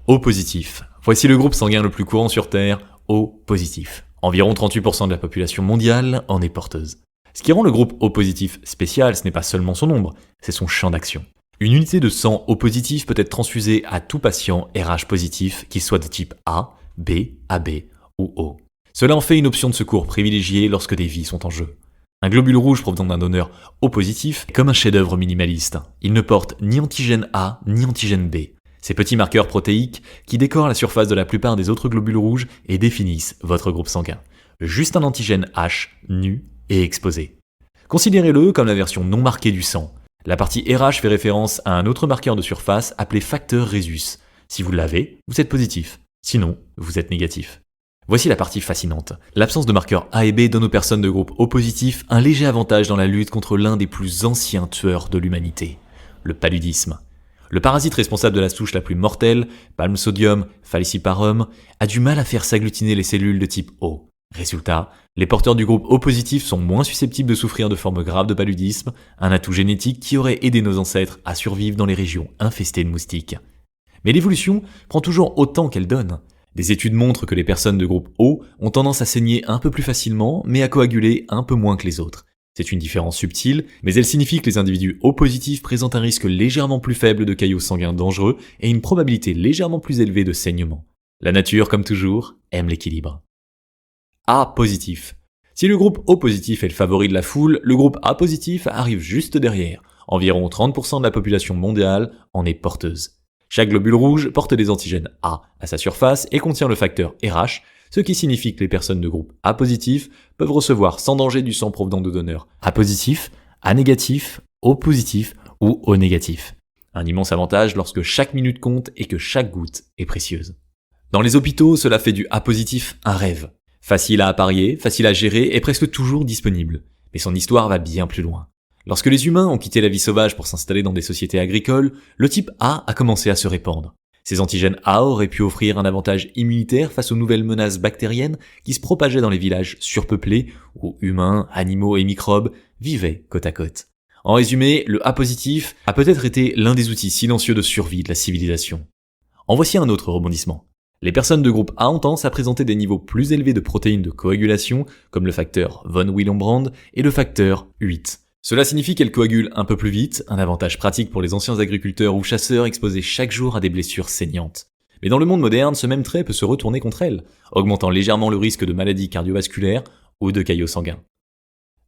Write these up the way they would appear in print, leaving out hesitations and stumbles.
O positif. Voici le groupe sanguin le plus courant sur Terre, O positif. Environ 38% de la population mondiale en est porteuse. Ce qui rend le groupe O positif spécial, ce n'est pas seulement son nombre, c'est son champ d'action. Une unité de sang O positif peut être transfusée à tout patient RH positif, qu'il soit de type A, B, AB ou O. Cela en fait une option de secours privilégiée lorsque des vies sont en jeu. Un globule rouge provenant d'un donneur O positif est comme un chef-d'œuvre minimaliste. Il ne porte ni antigène A ni antigène B. Ces petits marqueurs protéiques qui décorent la surface de la plupart des autres globules rouges et définissent votre groupe sanguin. Juste un antigène H, nu et exposé. Considérez-le comme la version non marquée du sang. La partie RH fait référence à un autre marqueur de surface appelé facteur Rhésus. Si vous l'avez, vous êtes positif. Sinon, vous êtes négatif. Voici la partie fascinante. L'absence de marqueurs A et B donne aux personnes de groupe O positif un léger avantage dans la lutte contre l'un des plus anciens tueurs de l'humanité, le paludisme. Le parasite responsable de la souche la plus mortelle, Palmsodium falciparum, a du mal à faire s'agglutiner les cellules de type O. Résultat, les porteurs du groupe O positif sont moins susceptibles de souffrir de formes graves de paludisme, un atout génétique qui aurait aidé nos ancêtres à survivre dans les régions infestées de moustiques. Mais l'évolution prend toujours autant qu'elle donne. Des études montrent que les personnes de groupe O ont tendance à saigner un peu plus facilement, mais à coaguler un peu moins que les autres. C'est une différence subtile, mais elle signifie que les individus O positifs présentent un risque légèrement plus faible de caillots sanguins dangereux et une probabilité légèrement plus élevée de saignement. La nature, comme toujours, aime l'équilibre. A positif. Si le groupe O positif est le favori de la foule, le groupe A positif arrive juste derrière. Environ 30% de la population mondiale en est porteuse. Chaque globule rouge porte des antigènes A à sa surface et contient le facteur RH, ce qui signifie que les personnes de groupe A positif peuvent recevoir sans danger du sang provenant de donneurs A positif, A négatif, O positif ou O négatif. Un immense avantage lorsque chaque minute compte et que chaque goutte est précieuse. Dans les hôpitaux, cela fait du A positif un rêve. Facile à apparier, facile à gérer et presque toujours disponible. Mais son histoire va bien plus loin. Lorsque les humains ont quitté la vie sauvage pour s'installer dans des sociétés agricoles, le type A a commencé à se répandre. Ces antigènes A auraient pu offrir un avantage immunitaire face aux nouvelles menaces bactériennes qui se propageaient dans les villages surpeuplés où humains, animaux et microbes vivaient côte à côte. En résumé, le A positif a peut-être été l'un des outils silencieux de survie de la civilisation. En voici un autre rebondissement. Les personnes de groupe A ont tendance à présenter des niveaux plus élevés de protéines de coagulation, comme le facteur von Willebrand et le facteur 8. Cela signifie qu'elles coagulent un peu plus vite, un avantage pratique pour les anciens agriculteurs ou chasseurs exposés chaque jour à des blessures saignantes. Mais dans le monde moderne, ce même trait peut se retourner contre elles, augmentant légèrement le risque de maladies cardiovasculaires ou de caillots sanguins.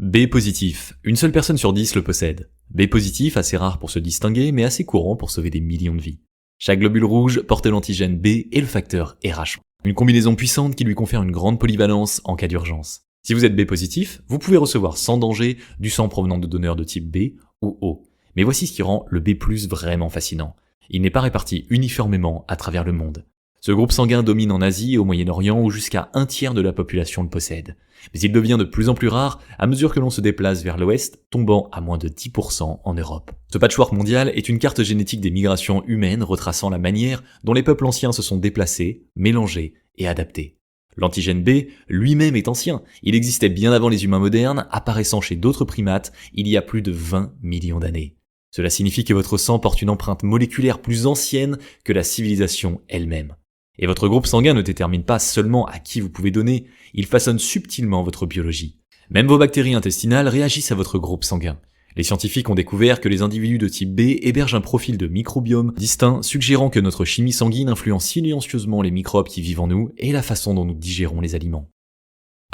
B positif. Une seule personne sur 10 le possède. B positif, assez rare pour se distinguer, mais assez courant pour sauver des millions de vies. Chaque globule rouge porte l'antigène B et le facteur RH. Une combinaison puissante qui lui confère une grande polyvalence en cas d'urgence. Si vous êtes B positif, vous pouvez recevoir sans danger du sang provenant de donneurs de type B ou O. Mais voici ce qui rend le B+ vraiment fascinant. Il n'est pas réparti uniformément à travers le monde. Ce groupe sanguin domine en Asie et au Moyen-Orient où jusqu'à un tiers de la population le possède. Mais il devient de plus en plus rare à mesure que l'on se déplace vers l'ouest, tombant à moins de 10% en Europe. Ce patchwork mondial est une carte génétique des migrations humaines retraçant la manière dont les peuples anciens se sont déplacés, mélangés et adaptés. L'antigène B lui-même est ancien, il existait bien avant les humains modernes, apparaissant chez d'autres primates il y a plus de 20 millions d'années. Cela signifie que votre sang porte une empreinte moléculaire plus ancienne que la civilisation elle-même. Et votre groupe sanguin ne détermine pas seulement à qui vous pouvez donner, il façonne subtilement votre biologie. Même vos bactéries intestinales réagissent à votre groupe sanguin. Les scientifiques ont découvert que les individus de type B hébergent un profil de microbiome distinct, suggérant que notre chimie sanguine influence silencieusement les microbes qui vivent en nous et la façon dont nous digérons les aliments.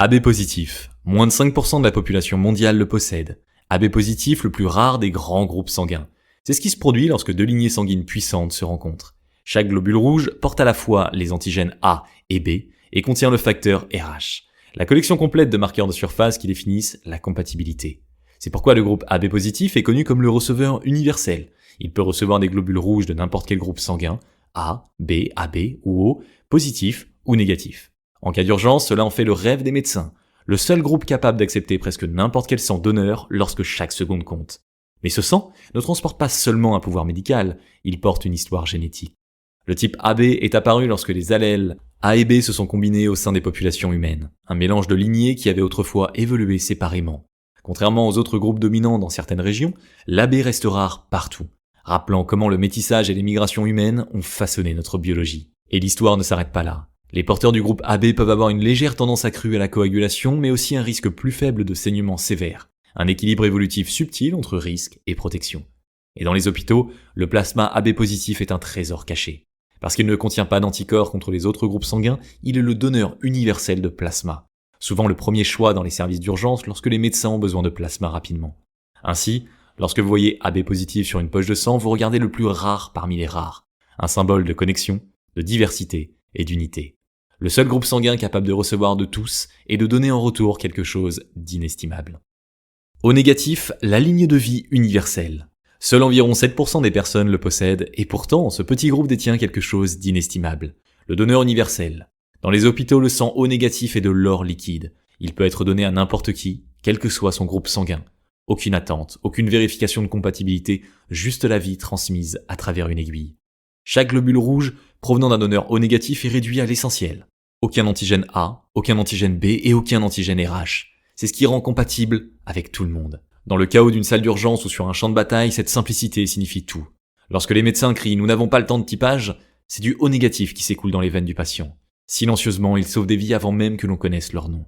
AB positif. Moins de 5% de la population mondiale le possède. AB positif, le plus rare des grands groupes sanguins. C'est ce qui se produit lorsque deux lignées sanguines puissantes se rencontrent. Chaque globule rouge porte à la fois les antigènes A et B et contient le facteur RH, la collection complète de marqueurs de surface qui définissent la compatibilité. C'est pourquoi le groupe AB positif est connu comme le receveur universel. Il peut recevoir des globules rouges de n'importe quel groupe sanguin, A, B, AB ou O, positif ou négatif. En cas d'urgence, cela en fait le rêve des médecins, le seul groupe capable d'accepter presque n'importe quel sang donneur lorsque chaque seconde compte. Mais ce sang ne transporte pas seulement un pouvoir médical, il porte une histoire génétique. Le type AB est apparu lorsque les allèles A et B se sont combinés au sein des populations humaines, un mélange de lignées qui avait autrefois évolué séparément. Contrairement aux autres groupes dominants dans certaines régions, l'AB reste rare partout. rappelant comment le métissage et les migrations humaines ont façonné notre biologie. Et l'histoire ne s'arrête pas là. Les porteurs du groupe AB peuvent avoir une légère tendance accrue à la coagulation, mais aussi un risque plus faible de saignement sévère, un équilibre évolutif subtil entre risque et protection. Et dans les hôpitaux, le plasma AB positif est un trésor caché. Parce qu'il ne contient pas d'anticorps contre les autres groupes sanguins, il est le donneur universel de plasma, souvent le premier choix dans les services d'urgence lorsque les médecins ont besoin de plasma rapidement. Ainsi, lorsque vous voyez AB positif sur une poche de sang, vous regardez le plus rare parmi les rares, un symbole de connexion, de diversité et d'unité. Le seul groupe sanguin capable de recevoir de tous et de donner en retour quelque chose d'inestimable. O négatif, la ligne de vie universelle. Seul environ 7% des personnes le possèdent, et pourtant, ce petit groupe détient quelque chose d'inestimable. Le donneur universel. Dans les hôpitaux, le sang O négatif est de l'or liquide. Il peut être donné à n'importe qui, quel que soit son groupe sanguin. Aucune attente, aucune vérification de compatibilité, juste la vie transmise à travers une aiguille. Chaque globule rouge provenant d'un donneur O négatif est réduit à l'essentiel. Aucun antigène A, aucun antigène B et aucun antigène RH. C'est ce qui rend compatible avec tout le monde. Dans le chaos d'une salle d'urgence ou sur un champ de bataille, cette simplicité signifie tout. Lorsque les médecins crient « nous n'avons pas le temps de typage », c'est du O négatif qui s'écoule dans les veines du patient. Silencieusement, ils sauvent des vies avant même que l'on connaisse leur nom.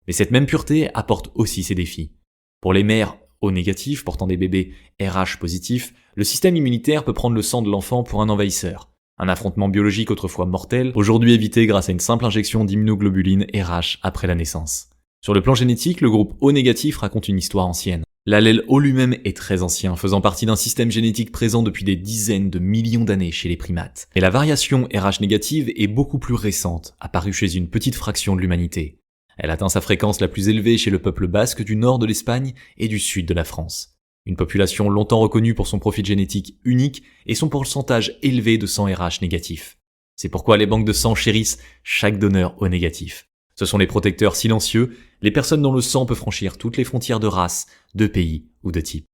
Mais cette même pureté apporte aussi ses défis. Pour les mères O négatifs portant des bébés RH positifs, le système immunitaire peut prendre le sang de l'enfant pour un envahisseur. Un affrontement biologique autrefois mortel, aujourd'hui évité grâce à une simple injection d'immunoglobuline RH après la naissance. Sur le plan génétique, le groupe O négatif raconte une histoire ancienne. L'allèle O lui-même est très ancien, faisant partie d'un système génétique présent depuis des dizaines de millions d'années chez les primates. Et la variation RH négative est beaucoup plus récente, apparue chez une petite fraction de l'humanité. Elle atteint sa fréquence la plus élevée chez le peuple basque du nord de l'Espagne et du sud de la France. Une population longtemps reconnue pour son profil génétique unique et son pourcentage élevé de sang RH négatif. C'est pourquoi les banques de sang chérissent chaque donneur O négatif. Ce sont les protecteurs silencieux, les personnes dont le sang peut franchir toutes les frontières de race, de pays ou de type.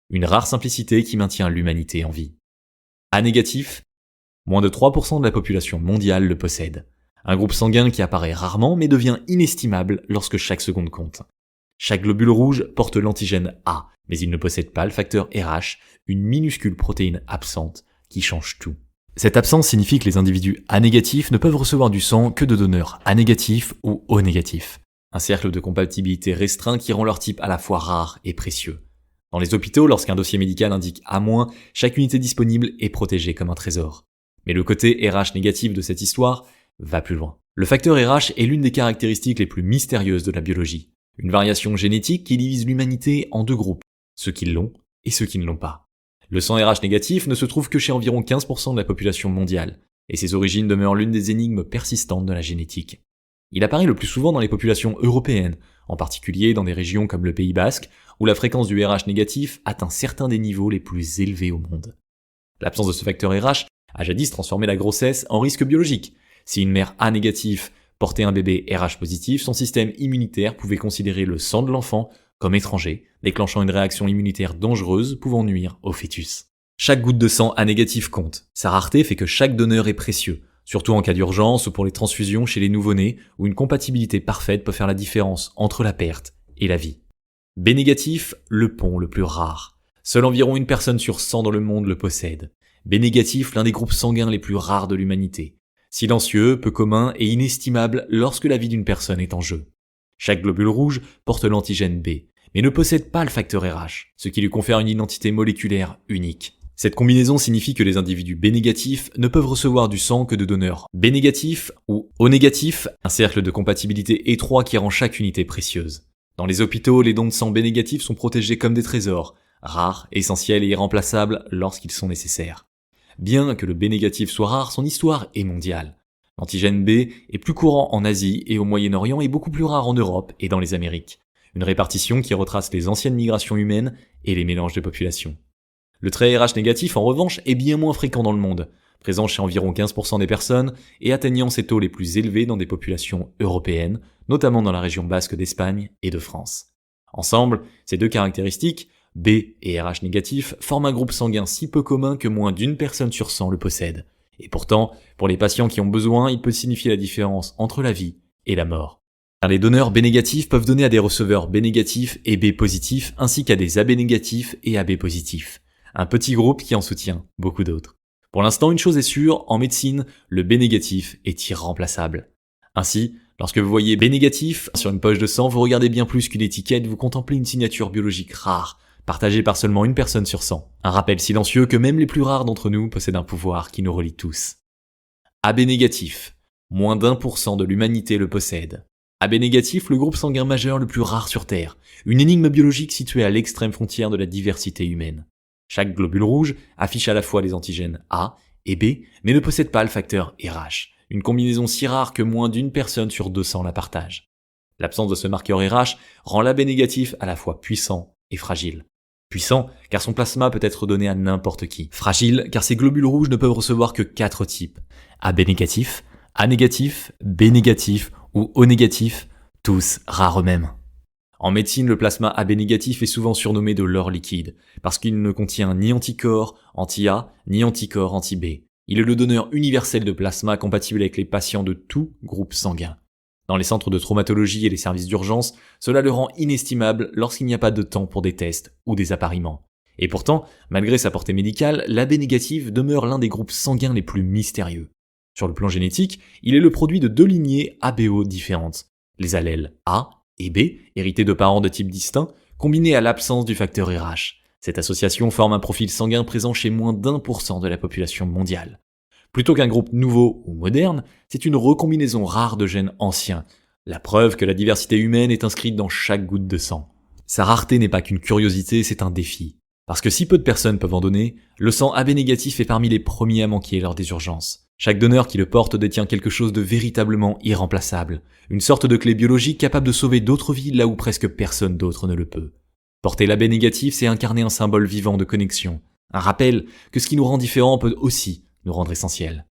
Une rare simplicité qui maintient l'humanité en vie. A négatif, moins de 3% de la population mondiale le possède. Un groupe sanguin qui apparaît rarement mais devient inestimable lorsque chaque seconde compte. Chaque globule rouge porte l'antigène A, mais il ne possède pas le facteur RH, une minuscule protéine absente qui change tout. Cette absence signifie que les individus A négatifs ne peuvent recevoir du sang que de donneurs A négatifs ou O négatifs. Un cercle de compatibilité restreint qui rend leur type à la fois rare et précieux. Dans les hôpitaux, lorsqu'un dossier médical indique A-, chaque unité disponible est protégée comme un trésor. Mais le côté RH négatif de cette histoire va plus loin. Le facteur RH est l'une des caractéristiques les plus mystérieuses de la biologie. Une variation génétique qui divise l'humanité en deux groupes, ceux qui l'ont et ceux qui ne l'ont pas. Le sang RH négatif ne se trouve que chez environ 15% de la population mondiale, et ses origines demeurent l'une des énigmes persistantes de la génétique. Il apparaît le plus souvent dans les populations européennes, en particulier dans des régions comme le Pays Basque, où la fréquence du RH négatif atteint certains des niveaux les plus élevés au monde. L'absence de ce facteur RH a jadis transformé la grossesse en risque biologique. Si une mère A négatif portait un bébé RH positif, son système immunitaire pouvait considérer le sang de l'enfant comme étranger, déclenchant une réaction immunitaire dangereuse pouvant nuire au fœtus. Chaque goutte de sang A négatif compte. Sa rareté fait que chaque donneur est précieux, surtout en cas d'urgence ou pour les transfusions chez les nouveau-nés, où une compatibilité parfaite peut faire la différence entre la perte et la vie. B négatif, le pont le plus rare. Seul environ une personne sur 100 dans le monde le possède. B négatif, l'un des groupes sanguins les plus rares de l'humanité. Silencieux, peu commun et inestimable lorsque la vie d'une personne est en jeu. Chaque globule rouge porte l'antigène B, mais ne possède pas le facteur RH, ce qui lui confère une identité moléculaire unique. Cette combinaison signifie que les individus B négatifs ne peuvent recevoir du sang que de donneurs B négatifs ou O négatifs, un cercle de compatibilité étroit qui rend chaque unité précieuse. Dans les hôpitaux, les dons de sang B négatifs sont protégés comme des trésors, rares, essentiels et irremplaçables lorsqu'ils sont nécessaires. Bien que le B négatif soit rare, son histoire est mondiale. L'antigène B est plus courant en Asie et au Moyen-Orient et beaucoup plus rare en Europe et dans les Amériques. Une répartition qui retrace les anciennes migrations humaines et les mélanges de populations. Le trait RH négatif, en revanche, est bien moins fréquent dans le monde, présent chez environ 15% des personnes et atteignant ses taux les plus élevés dans des populations européennes, notamment dans la région basque d'Espagne et de France. Ensemble, ces deux caractéristiques, B et RH négatif, forment un groupe sanguin si peu commun que moins d'une personne sur 100 le possède. Et pourtant, pour les patients qui ont besoin, il peut signifier la différence entre la vie et la mort. Car les donneurs B négatifs peuvent donner à des receveurs B négatifs et B positifs, ainsi qu'à des AB négatifs et AB positifs. un petit groupe qui en soutient beaucoup d'autres. Pour l'instant, une chose est sûre, en médecine, le B négatif est irremplaçable. Ainsi, lorsque vous voyez B négatif sur une poche de sang, vous regardez bien plus qu'une étiquette, vous contemplez une signature biologique rare, partagée par seulement une personne sur 100. Un rappel silencieux que même les plus rares d'entre nous possèdent un pouvoir qui nous relie tous. AB négatif, moins d'1% de l'humanité le possède. AB négatif, le groupe sanguin majeur le plus rare sur Terre, une énigme biologique située à l'extrême frontière de la diversité humaine. Chaque globule rouge affiche à la fois les antigènes A et B, mais ne possède pas le facteur RH, une combinaison si rare que moins d'une personne sur 200 la partage. L'absence de ce marqueur RH rend l'AB négatif à la fois puissant et fragile. Puissant, car son plasma peut être donné à n'importe qui. Fragile, car ces globules rouges ne peuvent recevoir que 4 types. AB négatif, A négatif, B négatif ou O négatif, tous rares eux-mêmes. En médecine, le plasma AB négatif est souvent surnommé de l'or liquide, parce qu'il ne contient ni anticorps anti-A, ni anticorps anti-B. Il est le donneur universel de plasma compatible avec les patients de tout groupe sanguin. Dans les centres de traumatologie et les services d'urgence, cela le rend inestimable lorsqu'il n'y a pas de temps pour des tests ou des appariements. Et pourtant, malgré sa portée médicale, l'AB négatif demeure l'un des groupes sanguins les plus mystérieux. Sur le plan génétique, il est le produit de 2 lignées ABO différentes. Les allèles A et B, hérités de parents de type distinct, combinés à l'absence du facteur RH. Cette association forme un profil sanguin présent chez moins d'1% de la population mondiale. Plutôt qu'un groupe nouveau ou moderne, c'est une recombinaison rare de gènes anciens, la preuve que la diversité humaine est inscrite dans chaque goutte de sang. Sa rareté n'est pas qu'une curiosité, c'est un défi. Parce que si peu de personnes peuvent en donner, le sang AB négatif est parmi les premiers à manquer lors des urgences. Chaque donneur qui le porte détient quelque chose de véritablement irremplaçable, une sorte de clé biologique capable de sauver d'autres vies là où presque personne d'autre ne le peut. Porter l'AB négatif, c'est incarner un symbole vivant de connexion, un rappel que ce qui nous rend différents peut aussi nous rendre essentiels.